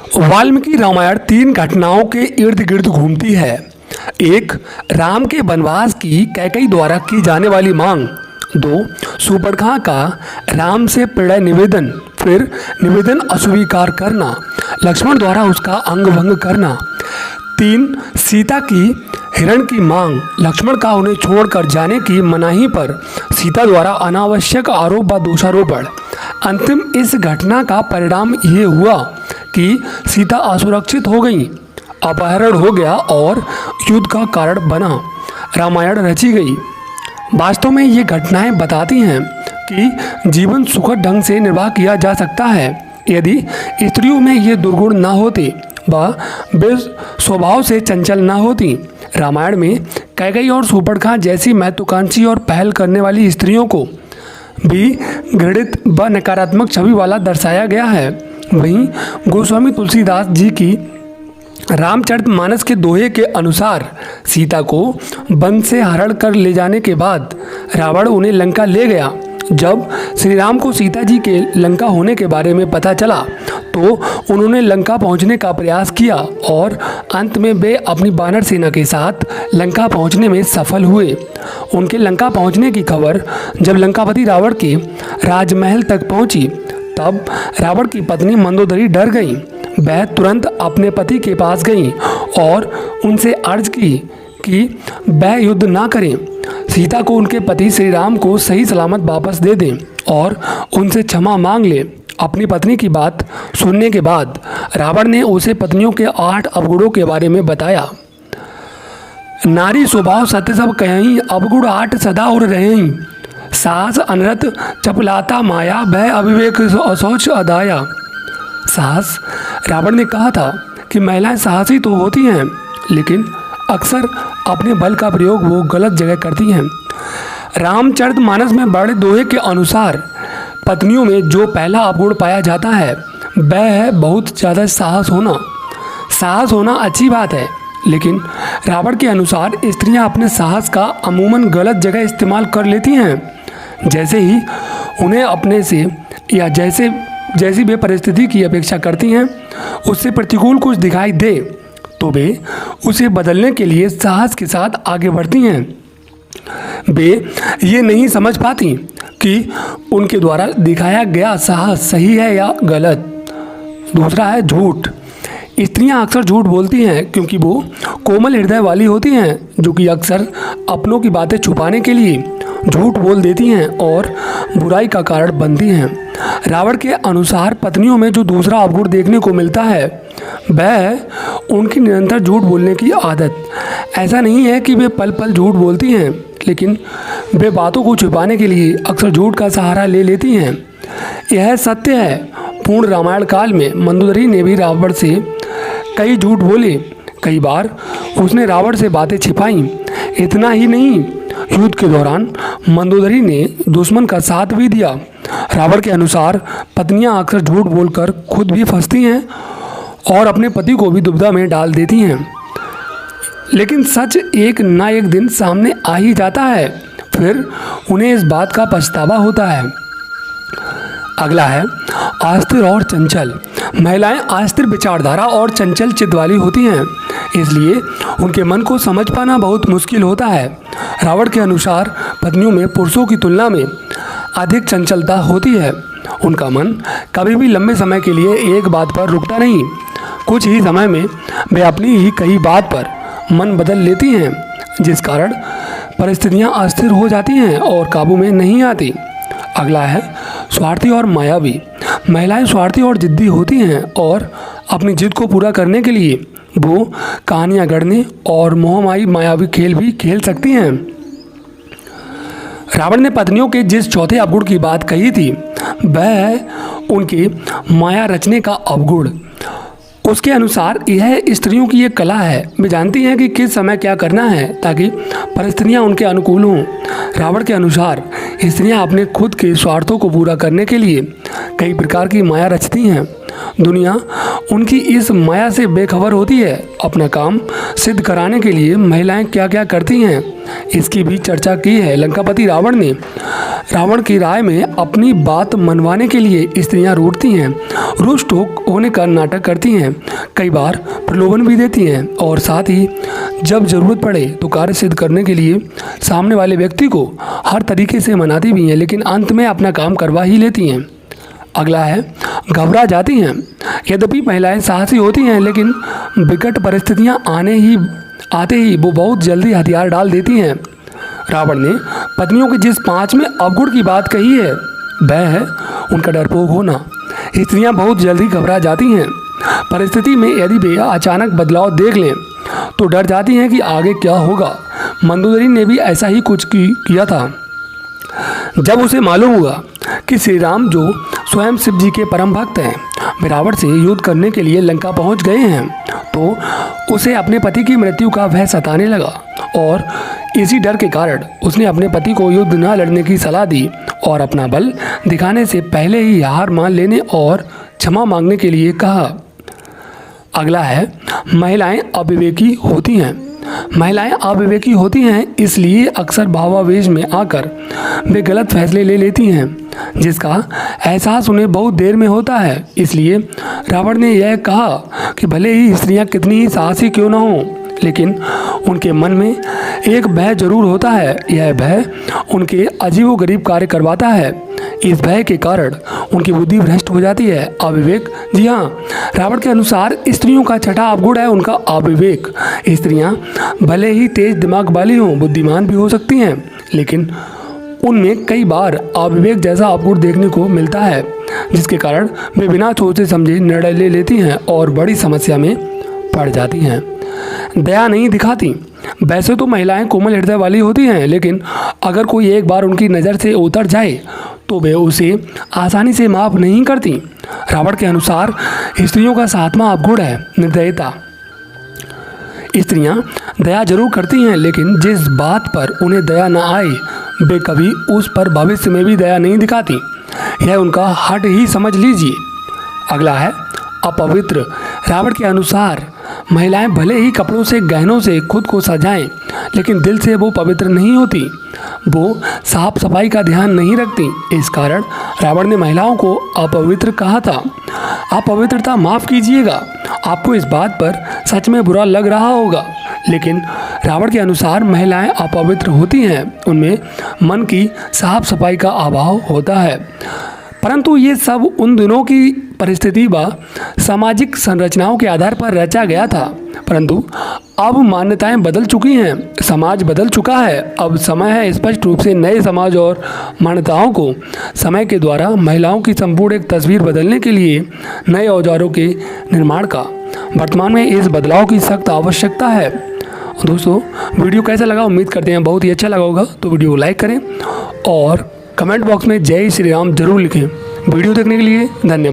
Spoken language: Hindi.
वाल्मीकि रामायण तीन घटनाओं के इर्द गिर्द घूमती है। एक, राम के वनवास की कैकेयी द्वारा की जाने वाली मांग। दो, शूर्पणखा का राम से प्रणय निवेदन, फिर निवेदन अस्वीकार करना, लक्ष्मण द्वारा उसका अंग भंग करना। तीन, सीता की हिरण की मांग, लक्ष्मण का उन्हें छोड़कर जाने की मनाही पर सीता द्वारा अनावश्यक आरोप व दोषारोपण। अंतिम इस घटना का परिणाम ये हुआ कि सीता असुरक्षित हो गई, अपहरण हो गया और युद्ध का कारण बना, रामायण रची गई। वास्तव में ये घटनाएं बताती हैं कि जीवन सुखद ढंग से निर्वाह किया जा सकता है यदि स्त्रियों में ये दुर्गुण ना होते व वे स्वभाव से चंचल ना होती। रामायण में कैकेयी और शूर्पणखा जैसी महत्वाकांक्षी और पहल करने वाली स्त्रियों को भी घृणित व नकारात्मक छवि वाला दर्शाया गया है। वहीं गोस्वामी तुलसीदास जी की रामचरितमानस के दोहे के अनुसार सीता को वन से हरण कर ले जाने के बाद रावण उन्हें लंका ले गया। जब श्री राम को सीता जी के लंका होने के बारे में पता चला तो उन्होंने लंका पहुंचने का प्रयास किया और अंत में वे अपनी वानर सेना के साथ लंका पहुंचने में सफल हुए। उनके लंका पहुंचने की खबर जब लंकापति रावण के राजमहल तक पहुंची तब रावण की पत्नी मंदोदरी डर गई। वह तुरंत अपने पति के पास गई और उनसे अर्ज की कि वह युद्ध ना करें, सीता को उनके पति श्री राम को सही सलामत वापस दे दें और उनसे क्षमा मांग ले। अपनी पत्नी की बात सुनने के बाद रावण ने उसे पत्नियों के 8 अवगुणों के बारे में बताया। नारी स्वभाव सत्य सब कहीं, अवगुण 8 सदा और रहें। साहस अनरत चपलाता माया, भय अविवेक अशौच अदाया। साहस, रावण ने कहा था कि महिलाएं साहसी तो होती हैं लेकिन अक्सर अपने बल का प्रयोग वो गलत जगह करती हैं। रामचरितमानस में बड़े दोहे के अनुसार पत्नियों में जो पहला अवगुण पाया जाता है वह है बहुत ज़्यादा साहस होना। साहस होना अच्छी बात है लेकिन रावण के अनुसार स्त्रियां अपने साहस का अमूमन गलत जगह इस्तेमाल कर लेती हैं। जैसे ही उन्हें अपने से या जैसी वे परिस्थिति की अपेक्षा करती हैं उससे प्रतिकूल कुछ दिखाई दे तो वे उसे बदलने के लिए साहस के साथ आगे बढ़ती हैं। वे ये नहीं समझ पाती कि उनके द्वारा दिखाया गया साहस सही है या गलत। दूसरा है झूठ। स्त्रियां अक्सर झूठ बोलती हैं क्योंकि वो कोमल हृदय वाली होती हैं जो कि अक्सर अपनों की बातें छुपाने के लिए झूठ बोल देती हैं और बुराई का कारण बनती हैं। रावण के अनुसार पत्नियों में जो दूसरा अवगुण देखने को मिलता है वह है उनकी निरंतर झूठ बोलने की आदत। ऐसा नहीं है कि वे पल पल झूठ बोलती हैं लेकिन वे बातों को छुपाने के लिए अक्सर झूठ का सहारा ले लेती हैं। यह सत्य है। पूर्ण रामायण काल में मंदोदरी ने भी रावण से कई झूठ बोले। कई बार उसने रावण से बातें छिपाई। इतना ही नहीं, युद्ध के दौरान मंदोदरी ने दुश्मन का साथ भी दिया। रावण के अनुसार पत्नियां अक्सर झूठ बोलकर खुद भी फंसती हैं और अपने पति को भी दुविधा में डाल देती हैं। लेकिन सच एक ना एक दिन सामने आ ही जाता है, फिर उन्हें इस बात का पछतावा होता है। अगला है अस्थिर और चंचल। महिलाएं अस्थिर विचारधारा और चंचल चित्त वाली होती हैं, इसलिए उनके मन को समझ पाना बहुत मुश्किल होता है। रावण के अनुसार पत्नियों में पुरुषों की तुलना में अधिक चंचलता होती है। उनका मन कभी भी लंबे समय के लिए एक बात पर रुकता नहीं। कुछ ही समय में वे अपनी ही कई बात पर मन बदल लेती हैं जिस कारण परिस्थितियां अस्थिर हो जाती हैं और काबू में नहीं आती। अगला है स्वार्थी और मायावी। महिलाएं स्वार्थी और जिद्दी होती हैं और अपनी जिद को पूरा करने के लिए वो कहानियाँ गढ़ने और मोहमाई मायावी खेल भी खेल सकती हैं। रावण ने पत्नियों के जिस चौथे अवगुण की बात कही थी वह है उनके माया रचने का अवगुण। उसके अनुसार यह स्त्रियों की एक कला है। वे जानती हैं कि किस समय क्या करना है ताकि परिस्थितियाँ उनके अनुकूल हों। रावण के अनुसार स्त्रियां अपने खुद के स्वार्थों को पूरा करने के लिए कई प्रकार की माया रचती हैं। दुनिया उनकी इस माया से बेखबर होती है। अपना काम सिद्ध कराने के लिए महिलाएं क्या क्या करती हैं, इसकी भी चर्चा की है। लंकापति रावण ने रावण की राय में अपनी बात मनवाने के लिए स्त्रियां रूठती हैं, रुष्ट होने का नाटक करती हैं, कई बार प्रलोभन भी देती हैं और साथ ही जब ज़रूरत पड़े तो कार्य सिद्ध करने के लिए सामने वाले व्यक्ति को हर तरीके से मनाती भी हैं, लेकिन अंत में अपना काम करवा ही लेती हैं। अगला है घबरा जाती हैं। यद्यपि महिलाएं साहसी होती हैं, लेकिन विकट परिस्थितियां आते ही वो बहुत जल्दी हथियार डाल देती हैं। रावण ने पत्नियों के जिस 5वें अवगुण की बात कही है वह है उनका डरपोक होना। स्त्रियां बहुत जल्दी घबरा जाती हैं। परिस्थिति में यदि वे अचानक बदलाव देख लें तो डर जाती हैं कि आगे क्या होगा। मंदोदरी ने भी ऐसा ही कुछ किया था। जब उसे मालूम हुआ कि श्री राम जो स्वयं शिव जी के परम भक्त हैं वे रावण से युद्ध करने के लिए लंका पहुंच गए हैं, तो उसे अपने पति की मृत्यु का भय सताने लगा और इसी डर के कारण उसने अपने पति को युद्ध न लड़ने की सलाह दी और अपना बल दिखाने से पहले ही हार मान लेने और क्षमा मांगने के लिए कहा। अगला है महिलाएं अविवेकी होती हैं। महिलाएं अविवेकी होती हैं, इसलिए अक्सर भावावेश में आकर वे गलत फैसले ले लेती हैं, जिसका एहसास उन्हें बहुत देर में होता है। इसलिए रावण ने यह कहा कि भले ही स्त्रियां कितनी ही साहसी क्यों न हों, लेकिन उनके मन में एक भय जरूर होता है। यह भय उनके अजीबोगरीब कार्य करवाता है। इस भय के कारण उनकी बुद्धि भ्रष्ट हो जाती है। अविवेक, जी हाँ, रावण के अनुसार स्त्रियों का छठा अवगुण है उनका अविवेक। स्त्रियां भले ही तेज दिमाग वाली हों, बुद्धिमान भी हो सकती हैं, लेकिन उनमें कई बार अविवेक जैसा अवगुण देखने को मिलता है, जिसके कारण वे बिना सोचे समझे निर्णय ले लेती हैं और बड़ी समस्या में पड़ जाती हैं। दया नहीं दिखाती। वैसे तो महिलाएं कोमल हृदय वाली होती हैं, लेकिन अगर कोई एक बार उनकी नज़र से उतर जाए तो वे उसे आसानी से माफ़ नहीं करती। रावण के अनुसार स्त्रियों का 7वां अवगुण है निर्दयता। स्त्रियां दया जरूर करती हैं, लेकिन जिस बात पर उन्हें दया न आए वे कभी उस पर भविष्य में भी दया नहीं दिखाती। यह उनका हट ही समझ लीजिए। अगला है अपवित्र। रावण के अनुसार महिलाएं भले ही कपड़ों से गहनों से खुद को सजाएं, लेकिन दिल से वो पवित्र नहीं होती। वो साफ सफाई का ध्यान नहीं रखती। इस कारण रावण ने महिलाओं को अपवित्र कहा था। अपवित्रता माफ़ कीजिएगा, आपको इस बात पर सच में बुरा लग रहा होगा, लेकिन रावण के अनुसार महिलाएं अपवित्र होती हैं। उनमें मन की साफ सफाई का अभाव होता है। परंतु ये सब उन दिनों की परिस्थिति व सामाजिक संरचनाओं के आधार पर रचा गया था। परंतु अब मान्यताएं बदल चुकी हैं, समाज बदल चुका है। अब समय है स्पष्ट रूप से नए समाज और मान्यताओं को समय के द्वारा महिलाओं की संपूर्ण एक तस्वीर बदलने के लिए नए औजारों के निर्माण का। वर्तमान में इस बदलाव की सख्त आवश्यकता है। दोस्तों, वीडियो कैसा लगा? उम्मीद करते हैं बहुत ही अच्छा लगा होगा। तो वीडियो को लाइक करें और कमेंट बॉक्स में जय श्री राम जरूर लिखें। वीडियो देखने के लिए धन्यवाद।